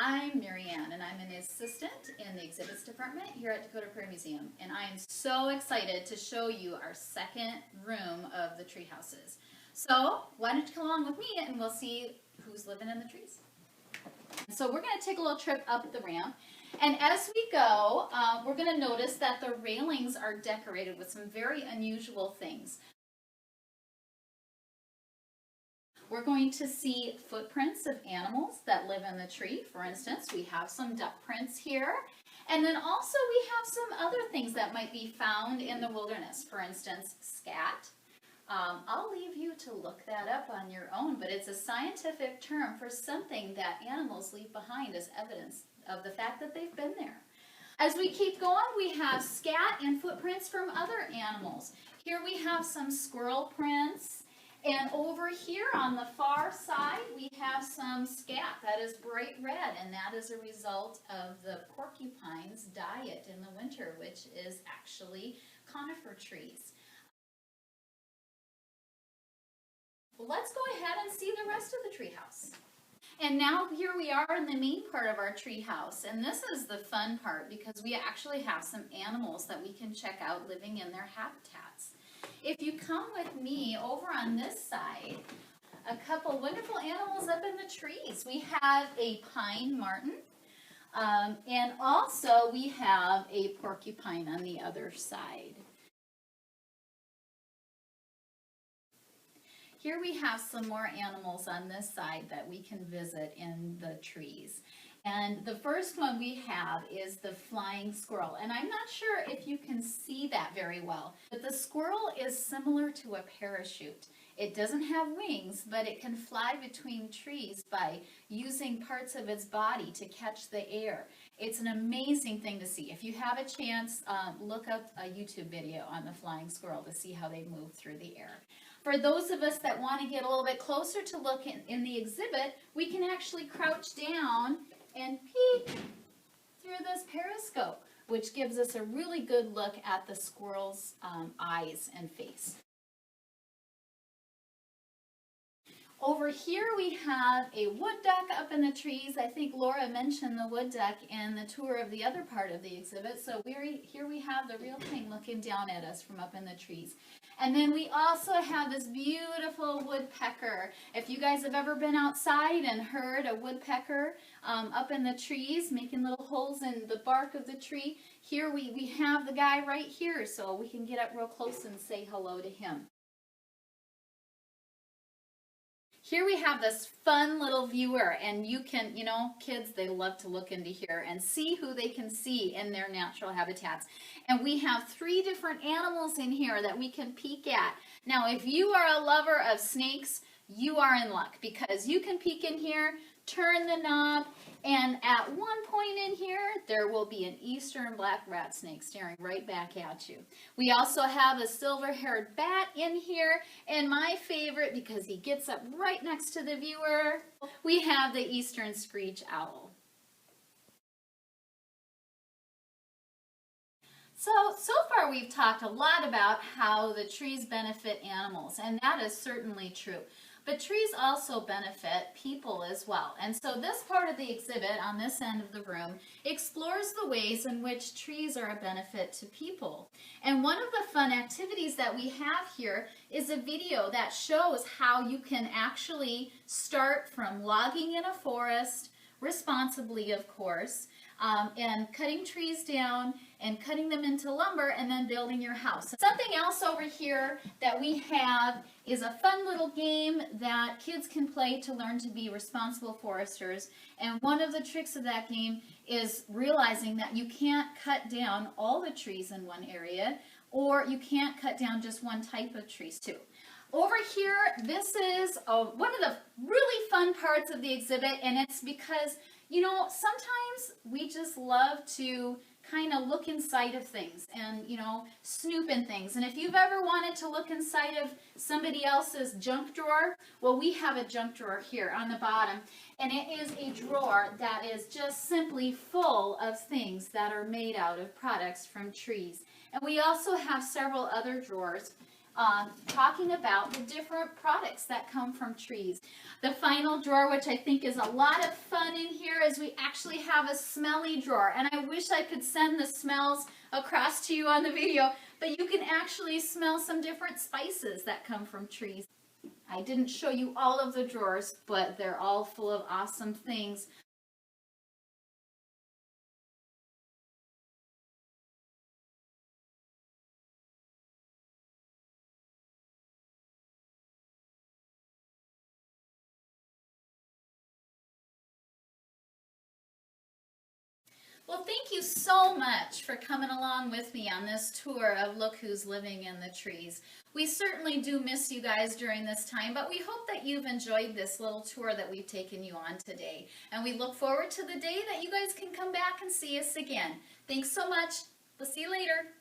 I'm Marianne, and I'm an assistant in the exhibits department here at Dakota Prairie Museum, and I am so excited to show you our second room of the tree houses. So why don't you come along with me and we'll see who's living in the trees. So we're going to take a little trip up the ramp, and as we go, we're going to notice that the railings are decorated with some very unusual things. We're going to see footprints of animals that live in the tree. For instance, we have some duck prints here. And then also we have some other things that might be found in the wilderness. For instance, scat. I'll leave you to look that up on your own, but it's a scientific term for something that animals leave behind as evidence of the fact that they've been there. As we keep going, we have scat and footprints from other animals. Here we have some squirrel prints. And over here on the far side, we have some scat that is bright red, and that is a result of the porcupine's diet in the winter, which is actually conifer trees. Well, let's go ahead and see the rest of the treehouse. And now here we are in the main part of our treehouse, and this is the fun part because we actually have some animals that we can check out living in their habitats. If you come with me over on this side, a couple wonderful animals up in the trees. We have a pine marten, and also we have a porcupine on the other side. Here we have some more animals on this side that we can visit in the trees. And the first one we have is the flying squirrel. And I'm not sure if you can see that very well, but the squirrel is similar to a parachute. It doesn't have wings, but it can fly between trees by using parts of its body to catch the air. It's an amazing thing to see. If you have a chance, look up a YouTube video on the flying squirrel to see how they move through the air. For those of us that want to get a little bit closer to look in the exhibit, we can actually crouch down and peek through this periscope, which gives us a really good look at the squirrel's eyes and face. Over here we have a wood duck up in the trees. I think Laura mentioned the wood duck in the tour of the other part of the exhibit. So here we have the real thing looking down at us from up in the trees. And then we also have this beautiful woodpecker. If you guys have ever been outside and heard a woodpecker up in the trees making little holes in the bark of the tree, here we have the guy right here, so we can get up real close and say hello to him. Here we have this fun little viewer, and you can, kids, they love to look into here and see who they can see in their natural habitats. And we have 3 different animals in here that we can peek at. Now, if you are a lover of snakes, you are in luck because you can peek in here, turn the knob, and at one point in here, there will be an eastern black rat snake staring right back at you. We also have a silver-haired bat in here, and my favorite, because he gets up right next to the viewer, we have the eastern screech owl. So far we've talked a lot about how the trees benefit animals, and that is certainly true. But trees also benefit people as well. And so this part of the exhibit on this end of the room explores the ways in which trees are a benefit to people. And one of the fun activities that we have here is a video that shows how you can actually start from logging in a forest, responsibly of course, and cutting trees down and cutting them into lumber and then building your house. Something else over here that we have is a fun little game that kids can play to learn to be responsible foresters. And one of the tricks of that game is realizing that you can't cut down all the trees in one area, or you can't cut down just one type of trees too. Over here, this is one of the really fun parts of the exhibit, and it's because, sometimes we just love to kind of look inside of things and, snoop in things. And if you've ever wanted to look inside of somebody else's junk drawer, well, we have a junk drawer here on the bottom. And it is a drawer that is just simply full of things that are made out of products from trees. And we also have several other drawers talking about the different products that come from trees. The final drawer, which I think is a lot of fun in here, is we actually have a smelly drawer. And I wish I could send the smells across to you on the video, but you can actually smell some different spices that come from trees. I didn't show you all of the drawers, but they're all full of awesome things. Well, thank you so much for coming along with me on this tour of Look Who's Living in the Trees. We certainly do miss you guys during this time, but we hope that you've enjoyed this little tour that we've taken you on today. And we look forward to the day that you guys can come back and see us again. Thanks so much. We'll see you later.